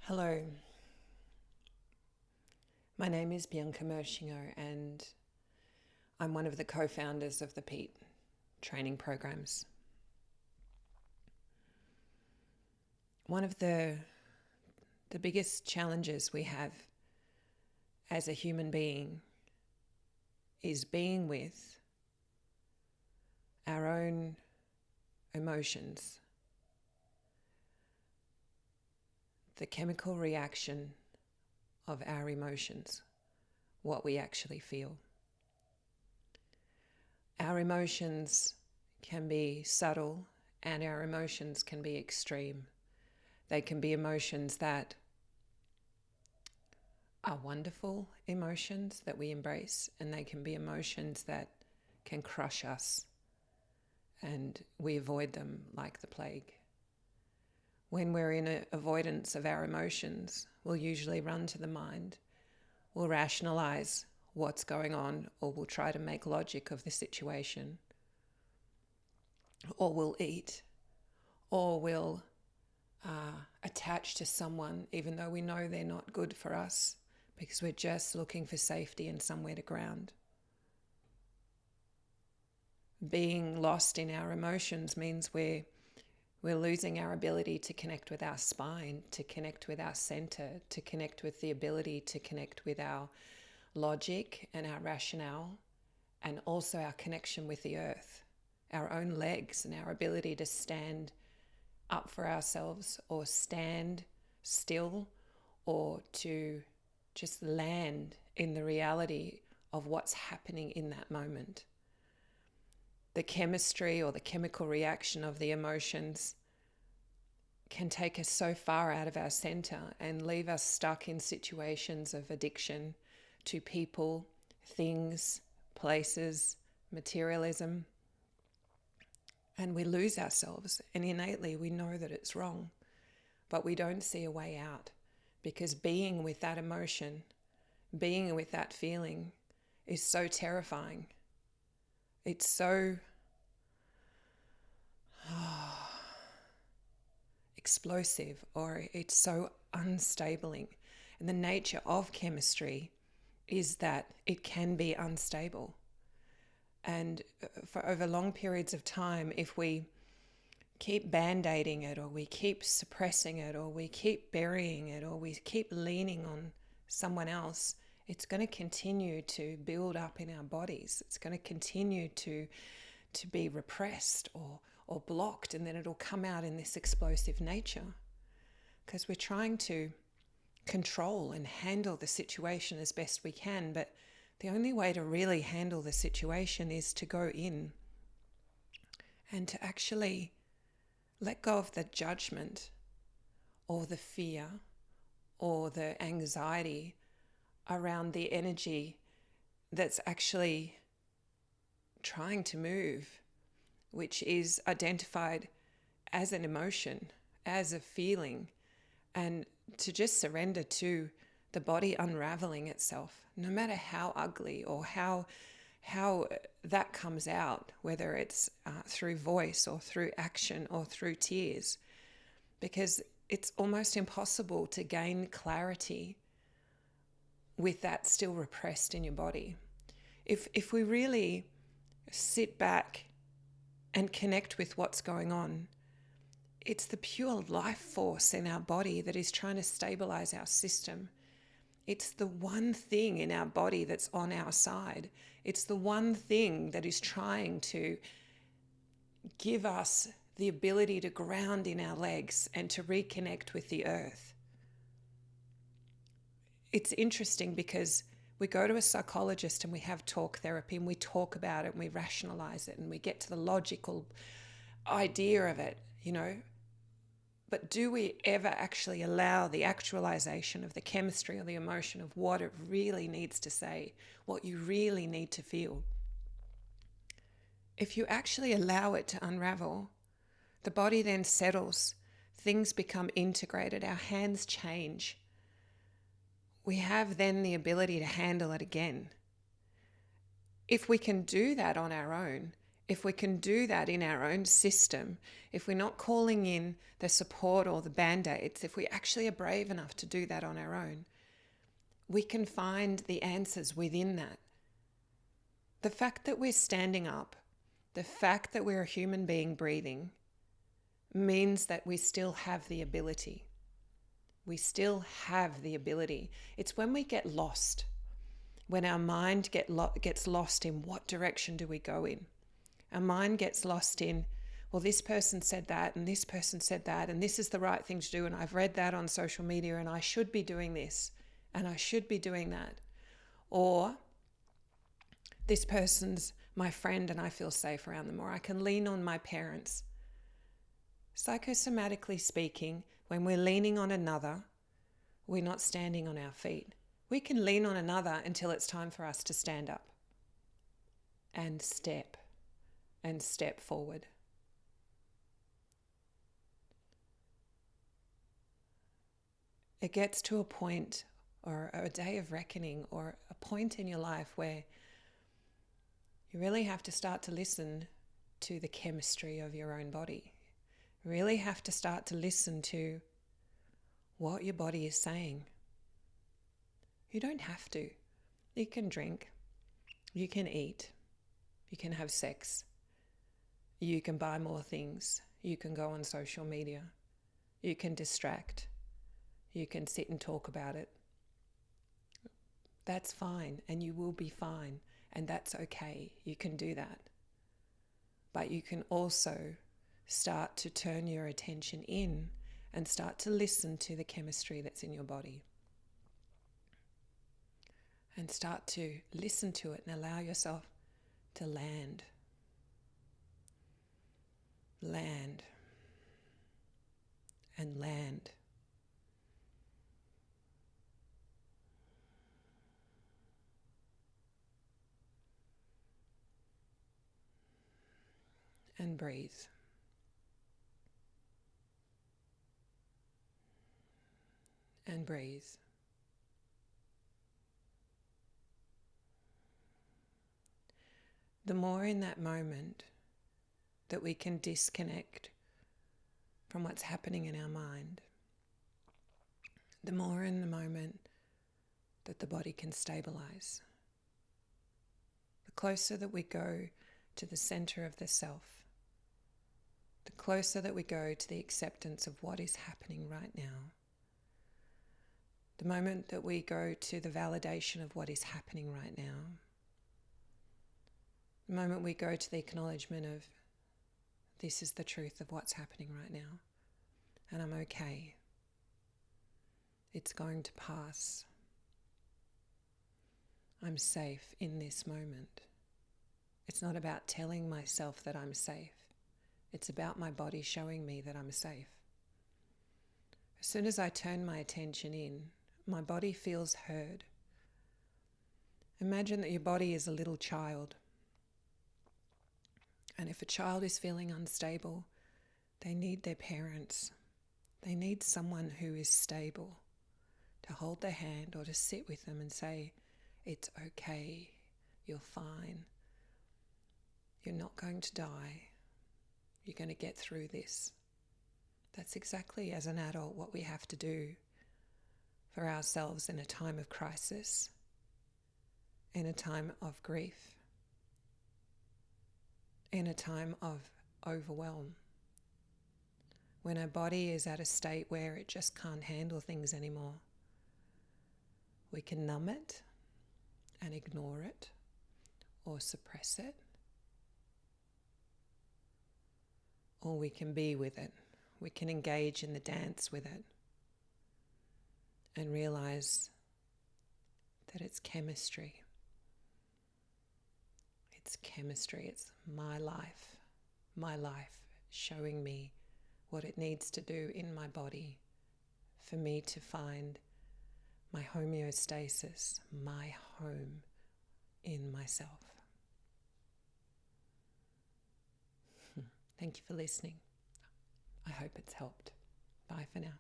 Hello, my name is Bianca Moeschinger and I'm one of the co-founders of the PEAT training programs. One of the biggest challenges we have as a human being is being with our own emotions, the chemical reaction of our emotions, what we actually feel. Our emotions can be subtle and our emotions can be extreme. They can be emotions that are wonderful emotions that we embrace, and they can be emotions that can crush us and we avoid them like the plague. When we're in an avoidance of our emotions, we'll usually run to the mind. We'll rationalize what's going on, or we'll try to make logic of the situation. Or we'll eat, or we'll attach to someone even though we know they're not good for us because we're just looking for safety and somewhere to ground. Being lost in our emotions means we're losing our ability to connect with our spine, to connect with our center, to connect with the ability to connect with our logic and our rationale, and also our connection with the earth, our own legs and our ability to stand up for ourselves or stand still, or to just land in the reality of what's happening in that moment. The chemistry or the chemical reaction of the emotions can take us so far out of our center and leave us stuck in situations of addiction to people, things, places, materialism. And we lose ourselves, and innately we know that it's wrong, but we don't see a way out, because being with that emotion, being with that feeling is so terrifying. It's so explosive, or it's so unstabling. And the nature of chemistry is that it can be unstable. And for over long periods of time, if we keep band-aiding it, or we keep suppressing it, or we keep burying it, or we keep leaning on someone else, it's going to continue to build up in our bodies. It's going to continue to be repressed or blocked, and then it'll come out in this explosive nature, because we're trying to control and handle the situation as best we can. But the only way to really handle the situation is to go in and to actually let go of the judgment or the fear or the anxiety around the energy that's actually trying to move, which is identified as an emotion, as a feeling, and to just surrender to the body unraveling itself, no matter how ugly or how that comes out, whether it's through voice or through action or through tears, because it's almost impossible to gain clarity with that still repressed in your body. If we really sit back and connect with what's going on, it's the pure life force in our body that is trying to stabilize our system. It's the one thing in our body that's on our side. It's the one thing that is trying to give us the ability to ground in our legs and to reconnect with the earth. It's interesting because we go to a psychologist and we have talk therapy and we talk about it and we rationalize it and we get to the logical idea of it, But do we ever actually allow the actualization of the chemistry or the emotion of what it really needs to say, what you really need to feel? If you actually allow it to unravel, the body then settles, things become integrated, our hands change. We have then the ability to handle it again. If we can do that on our own, If we can do that in our own system, if we're not calling in the support or the band-aids, if we actually are brave enough to do that on our own, we can find the answers within that. The fact that we're standing up, the fact that we're a human being breathing, means that we still have the ability. We still have the ability. It's when we get lost, when our mind gets lost in what direction do we go in. Our mind gets lost in, well, this person said that and this person said that and this is the right thing to do and I've read that on social media and I should be doing this and I should be doing that. Or this person's my friend and I feel safe around them, or I can lean on my parents. Psychosomatically speaking, when we're leaning on another, we're not standing on our feet. We can lean on another until it's time for us to stand up and step forward. It gets to a point or a day of reckoning or a point in your life where you really have to start to listen to the chemistry of your own body. You really have to start to listen to what your body is saying. You don't have to. You can drink, you can eat, you can have sex, you can buy more things, you can go on social media, you can distract, you can sit and talk about it. That's fine, and you will be fine, and that's okay. You can do that. But you can also start to turn your attention in and start to listen to the chemistry that's in your body. And start to listen to it and allow yourself to land. Land. And land. And breathe. And breathe. The more in that moment that we can disconnect from what's happening in our mind, the more in the moment that the body can stabilize. The closer that we go to the center of the self, the closer that we go to the acceptance of what is happening right now, the moment that we go to the validation of what is happening right now, the moment we go to the acknowledgement of this is the truth of what's happening right now, and I'm okay. It's going to pass. I'm safe in this moment. It's not about telling myself that I'm safe. It's about my body showing me that I'm safe. As soon as I turn my attention in, my body feels heard. Imagine that your body is a little child. And if a child is feeling unstable, they need their parents. They need someone who is stable to hold their hand or to sit with them and say, it's okay, you're fine. You're not going to die. You're going to get through this. That's exactly, as an adult, what we have to do for ourselves in a time of crisis, in a time of grief, in a time of overwhelm. When our body is at a state where it just can't handle things anymore, we can numb it and ignore it or suppress it, or we can be with it. We can engage in the dance with it and realize that it's chemistry. It's chemistry. It's my life showing me what it needs to do in my body for me to find my homeostasis, my home in myself. Thank you for listening. I hope it's helped. Bye for now.